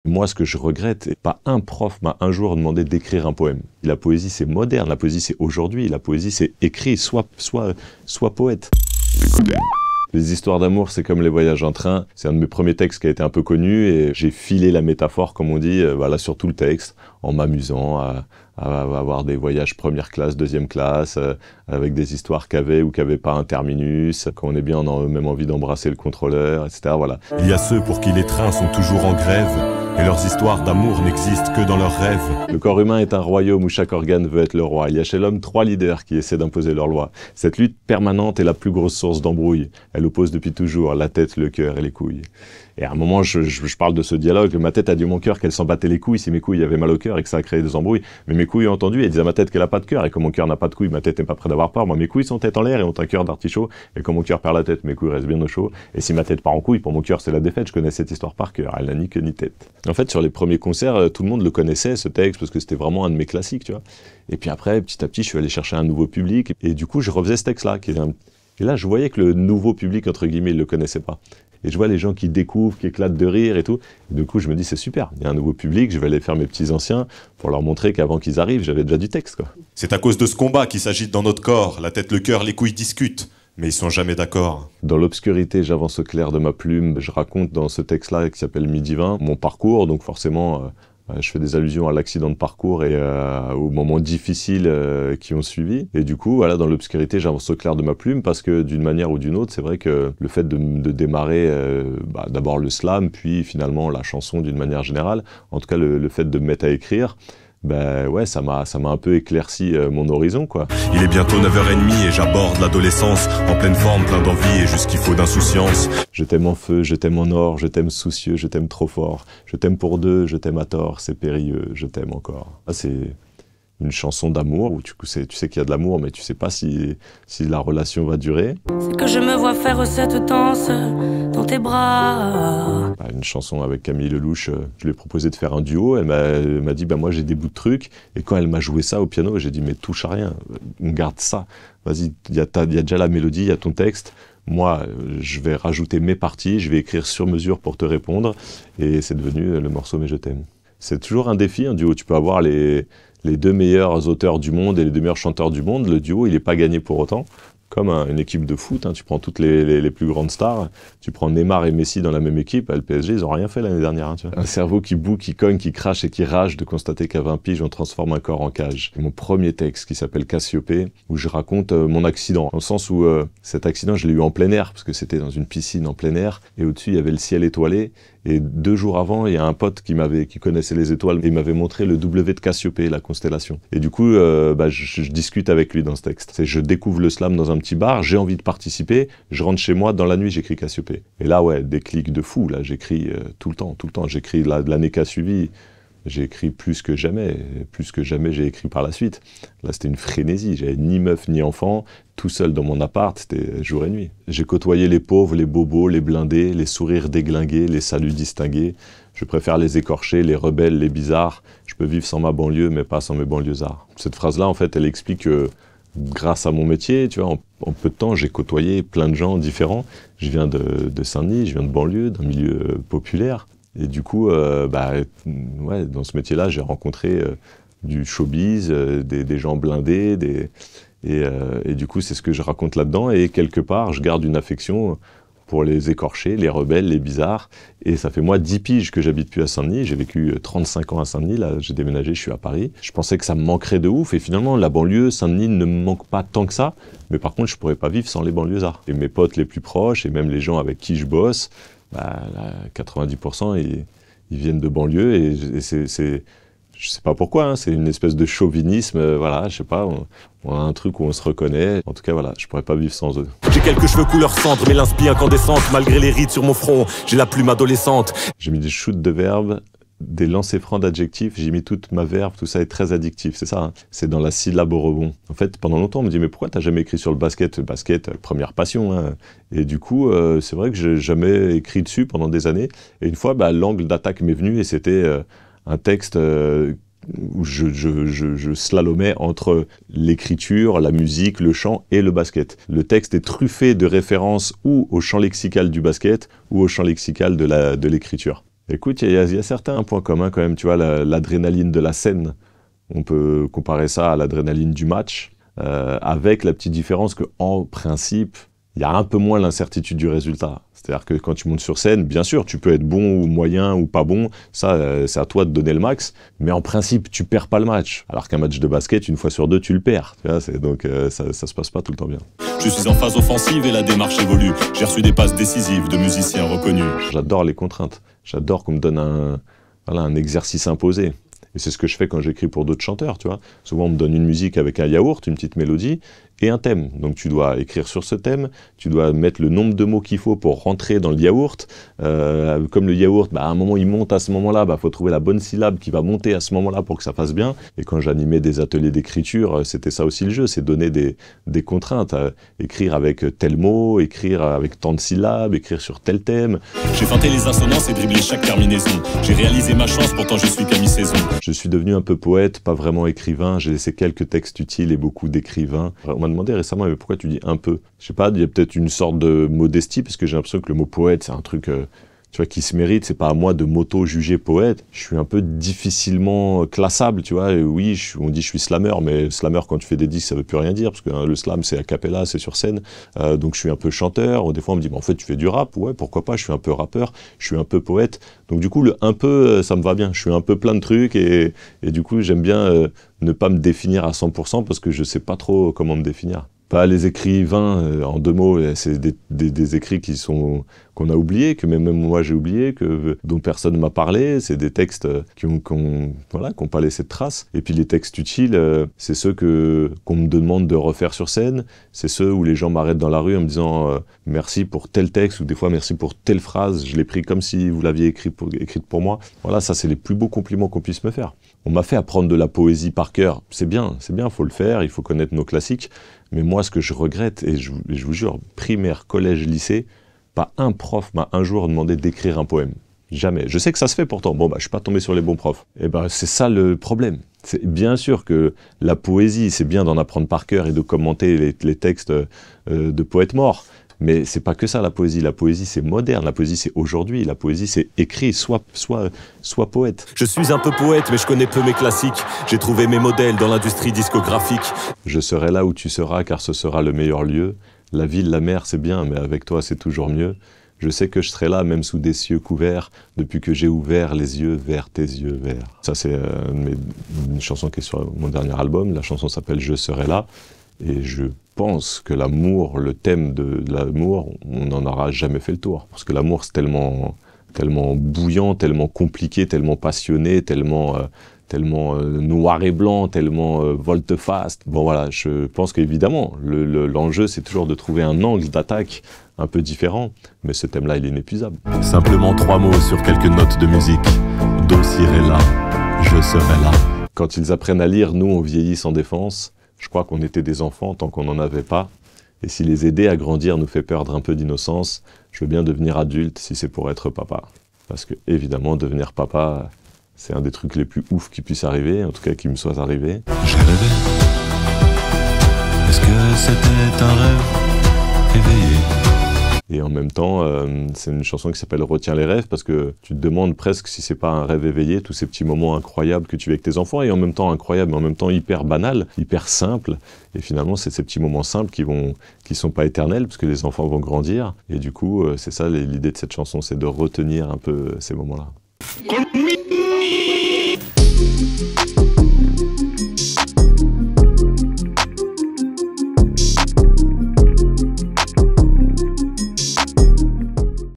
Moi, ce que je regrette, c'est pas un prof m'a un jour demandé d'écrire un poème. La poésie, c'est moderne, la poésie, c'est aujourd'hui, la poésie, c'est écrit, sois poète. Les histoires d'amour, c'est comme les voyages en train. C'est un de mes premiers textes qui a été un peu connu et j'ai filé la métaphore, comme on dit, voilà, sur tout le texte, en m'amusant à avoir des voyages première classe, deuxième classe, avec des histoires qu'avaient ou qu'avaient pas un terminus. Quand on est bien, on a même envie d'embrasser le contrôleur, etc. Voilà. Il y a ceux pour qui les trains sont toujours en grève et leurs histoires d'amour n'existent que dans leurs rêves. Le corps humain est un royaume où chaque organe veut être le roi. Il y a chez l'homme 3 leaders qui essaient d'imposer leur loi. Cette lutte permanente est la plus grosse source d'embrouille. Elle oppose depuis toujours la tête, le cœur et les couilles. Et à un moment, je parle de ce dialogue. Ma tête a dit à mon cœur qu'elle s'en battait les couilles si mes couilles avaient mal au cœur et que ça a créé des embrouilles. Mais mes couilles ont entendu et disent à ma tête qu'elle a pas de cœur. Et comme mon cœur n'a pas de couilles, ma tête n'est pas prête d'avoir peur. Moi, mes couilles sont tête en l'air et ont un cœur d'artichaut. Et comme mon cœur perd la tête, mes couilles restent bien au chaud. Et si ma tête part en couille, pour mon cœur, c'est la défaite. Je connais cette histoire par cœur. Elle n'a ni queue ni tête. En fait, sur les premiers concerts, tout le monde le connaissait, ce texte, parce que c'était vraiment un de mes classiques, tu vois. Et puis après, petit à petit, je suis allé chercher un nouveau public. Et du coup, je refaisais ce texte-là. Et là, je voyais que le nouveau public, entre guillemets, il le connaissait pas. Et je vois les gens qui découvrent, qui éclatent de rire et tout. Et du coup, je me dis, c'est super. Il y a un nouveau public, je vais aller faire mes petits anciens pour leur montrer qu'avant qu'ils arrivent, j'avais déjà du texte, quoi. C'est à cause de ce combat qui s'agite dans notre corps. La tête, le cœur, les couilles discutent. Mais ils sont jamais d'accord. Dans l'obscurité, j'avance au clair de ma plume. Je raconte dans ce texte-là, qui s'appelle Midi 20, mon parcours. Donc forcément, je fais des allusions à l'accident de parcours et aux moments difficiles qui ont suivi. Et du coup, voilà, dans l'obscurité, j'avance au clair de ma plume parce que d'une manière ou d'une autre, c'est vrai que le fait de démarrer d'abord le slam, puis finalement la chanson d'une manière générale, en tout cas le fait de me mettre à écrire, ben ouais, ça m'a un peu éclairci mon horizon, quoi. Il est bientôt 9h30 et j'aborde l'adolescence en pleine forme, plein d'envie et juste qu'il faut d'insouciance. Je t'aime en feu, je t'aime en or, je t'aime soucieux, je t'aime trop fort. Je t'aime pour deux, je t'aime à tort, c'est périlleux, je t'aime encore. Ah, c'est une chanson d'amour où tu sais qu'il y a de l'amour, mais tu sais pas si la relation va durer. C'est que je me vois faire cette danse dans tes bras. Une chanson avec Camille Lelouch, je lui ai proposé de faire un duo, elle m'a dit, moi j'ai des bouts de trucs, et quand elle m'a joué ça au piano, j'ai dit, mais touche à rien, on garde ça, vas-y, il y a déjà la mélodie, il y a ton texte, moi je vais rajouter mes parties, je vais écrire sur mesure pour te répondre, et c'est devenu le morceau Mais je t'aime. C'est toujours un défi, un duo, tu peux avoir les 2 meilleurs auteurs du monde et les 2 meilleurs chanteurs du monde, le duo il n'est pas gagné pour autant. Comme une équipe de foot, hein, tu prends toutes les plus grandes stars, tu prends Neymar et Messi dans la même équipe, le PSG, ils n'ont rien fait l'année dernière. Hein, tu vois. Un cerveau qui boue, qui cogne, qui crache et qui rage de constater qu'à 20 piges, on transforme un corps en cage. Mon premier texte qui s'appelle Cassiopée, où je raconte mon accident, dans le sens où cet accident, je l'ai eu en plein air, parce que c'était dans une piscine en plein air, et au-dessus, il y avait le ciel étoilé, et 2 jours avant, il y a un pote qui connaissait les étoiles, et il m'avait montré le W de Cassiopée, la constellation. Et du coup, je discute avec lui dans ce texte. Je découvre le slam dans un petit bar, j'ai envie de participer, je rentre chez moi, dans la nuit, j'écris Cassiopée. Et là, ouais, déclic de fou, là, j'écris tout le temps. J'écris l'année qui a suivi, j'ai écrit plus que jamais j'ai écrit par la suite. Là, c'était une frénésie, j'avais ni meuf ni enfant, tout seul dans mon appart, c'était jour et nuit. J'ai côtoyé les pauvres, les bobos, les blindés, les sourires déglingués, les saluts distingués. Je préfère les écorchés, les rebelles, les bizarres. Je peux vivre sans ma banlieue, mais pas sans mes banlieusards. Cette phrase-là, en fait, elle explique que grâce à mon métier, tu vois, en peu de temps, j'ai côtoyé plein de gens différents. Je viens de Saint-Denis, je viens de banlieue, d'un milieu populaire. Et du coup, ouais, dans ce métier-là, j'ai rencontré du showbiz, des gens blindés, et du coup, c'est ce que je raconte là-dedans. Et quelque part, je garde une affection pour les écorchés, les rebelles, les bizarres. Et ça fait moi 10 piges que j'habite plus à Saint-Denis. J'ai vécu 35 ans à Saint-Denis. Là, j'ai déménagé, je suis à Paris. Je pensais que ça me manquerait de ouf. Et finalement, la banlieue, Saint-Denis ne me manque pas tant que ça. Mais par contre, je pourrais pas vivre sans les banlieusards. Et mes potes les plus proches, et même les gens avec qui je bosse, là, 90%, ils viennent de banlieue. Et c'est je sais pas pourquoi, hein, c'est une espèce de chauvinisme, voilà, je sais pas, on a un truc où on se reconnaît. En tout cas, voilà, je pourrais pas vivre sans eux. J'ai quelques cheveux couleur cendre, mais l'inspi incandescente, malgré les rides sur mon front, j'ai la plume adolescente. J'ai mis des shoots de verbes, des lancers francs d'adjectifs, j'ai mis toute ma verbe, tout ça est très addictif, c'est ça, hein. C'est dans la syllabe au rebond. En fait, pendant longtemps, on me dit, mais pourquoi t'as jamais écrit sur le basket? Le basket, première passion, hein. Et du coup, c'est vrai que j'ai jamais écrit dessus pendant des années. Et une fois, l'angle d'attaque m'est venu et c'était un texte où je slalomais entre l'écriture, la musique, le chant et le basket. Le texte est truffé de références ou au champ lexical du basket ou au champ lexical de l'écriture. Écoute, il y a certains points communs quand même, tu vois, l'adrénaline de la scène. On peut comparer ça à l'adrénaline du match, avec la petite différence qu'en principe, il y a un peu moins l'incertitude du résultat. C'est-à-dire que quand tu montes sur scène, bien sûr, tu peux être bon ou moyen ou pas bon, ça, c'est à toi de donner le max, mais en principe, tu perds pas le match. Alors qu'un match de basket, une fois sur deux, tu le perds. Tu vois, donc ça se passe pas tout le temps bien. Je suis en phase offensive et la démarche évolue. J'ai reçu des passes décisives de musiciens reconnus. J'adore les contraintes. J'adore qu'on me donne un exercice imposé. Et c'est ce que je fais quand j'écris pour d'autres chanteurs, tu vois. Souvent, on me donne une musique avec un yaourt, une petite mélodie, et un thème. Donc tu dois écrire sur ce thème, tu dois mettre le nombre de mots qu'il faut pour rentrer dans le yaourt. Comme le yaourt, à un moment il monte à ce moment-là, faut trouver la bonne syllabe qui va monter à ce moment-là pour que ça fasse bien. Et quand j'animais des ateliers d'écriture, c'était ça aussi le jeu, c'est donner des contraintes. Écrire avec tel mot, écrire avec tant de syllabes, écrire sur tel thème. J'ai feinté les assonances et dribblé chaque terminaison. J'ai réalisé ma chance, pourtant je suis qu'à mi-saison. Je suis devenu un peu poète, pas vraiment écrivain. J'ai laissé quelques textes utiles et beaucoup d'écrivains. On m'a demandé récemment, mais pourquoi tu dis un peu? Je sais pas, il y a peut-être une sorte de modestie, parce que j'ai l'impression que le mot poète, c'est un truc tu vois, qui se mérite. C'est pas à moi de m'auto-juger poète. Je suis un peu difficilement classable, tu vois. Et oui, on dit je suis slammer, mais slammer, quand tu fais des disques, ça veut plus rien dire, parce que le slam, c'est a cappella, c'est sur scène. Donc je suis un peu chanteur. Des fois, on me dit, en fait, tu fais du rap. Ouais, pourquoi pas, je suis un peu rappeur, je suis un peu poète. Donc du coup, le un peu, ça me va bien. Je suis un peu plein de trucs, et du coup, j'aime bien ne pas me définir à 100%, parce que je sais pas trop comment me définir. Pas les écrivains, en deux mots, c'est des écrits qu'on a oubliés, que même moi j'ai oublié, dont personne ne m'a parlé. C'est des textes qui ont pas laissé de traces. Et puis les textes utiles, c'est ceux qu'on me demande de refaire sur scène. C'est ceux où les gens m'arrêtent dans la rue en me disant merci pour tel texte, ou des fois merci pour telle phrase. Je l'ai pris comme si vous l'aviez écrite pour moi. Voilà, ça c'est les plus beaux compliments qu'on puisse me faire. On m'a fait apprendre de la poésie par cœur. C'est bien, faut le faire, il faut connaître nos classiques. Mais moi, ce que je regrette, et je vous jure, primaire, collège, lycée, pas un prof m'a un jour demandé d'écrire un poème. Jamais. Je sais que ça se fait pourtant. Je suis pas tombé sur les bons profs. Et c'est ça le problème. C'est bien sûr que la poésie, c'est bien d'en apprendre par cœur et de commenter les textes de poètes morts. Mais c'est pas que ça, la poésie. La poésie, c'est moderne. La poésie, c'est aujourd'hui. La poésie, c'est écrit. Sois poète. Je suis un peu poète, mais je connais peu mes classiques. J'ai trouvé mes modèles dans l'industrie discographique. Je serai là où tu seras, car ce sera le meilleur lieu. La ville, la mer, c'est bien, mais avec toi, c'est toujours mieux. Je sais que je serai là, même sous des cieux couverts, depuis que j'ai ouvert les yeux vers tes yeux verts. Ça, c'est une chanson qui est sur mon dernier album. La chanson s'appelle « Je serai là ». Et je pense que l'amour, le thème de l'amour, on n'en aura jamais fait le tour. Parce que l'amour, c'est tellement bouillant, tellement compliqué, tellement passionné, tellement noir et blanc, tellement volte-face. Bon voilà, je pense qu'évidemment, l'enjeu, c'est toujours de trouver un angle d'attaque un peu différent. Mais ce thème-là, il est inépuisable. Simplement 3 mots sur quelques notes de musique. Do, si, ré, la, je serai là. Quand ils apprennent à lire, nous, on vieillit sans défense. Je crois qu'on était des enfants tant qu'on n'en avait pas. Et si les aider à grandir nous fait perdre un peu d'innocence, je veux bien devenir adulte si c'est pour être papa. Parce que, évidemment, devenir papa, c'est un des trucs les plus ouf qui puissent arriver, en tout cas qui me soit arrivé. J'ai rêvé. Est-ce que c'était un rêve éveillé? Et en même temps, c'est une chanson qui s'appelle « Retiens les rêves » parce que tu te demandes presque si c'est pas un rêve éveillé, tous ces petits moments incroyables que tu vis avec tes enfants, et en même temps incroyables, mais en même temps hyper banal, hyper simple. Et finalement, c'est ces petits moments simples qui sont pas éternels, parce que les enfants vont grandir. Et du coup, c'est ça l'idée de cette chanson, c'est de retenir un peu ces moments-là.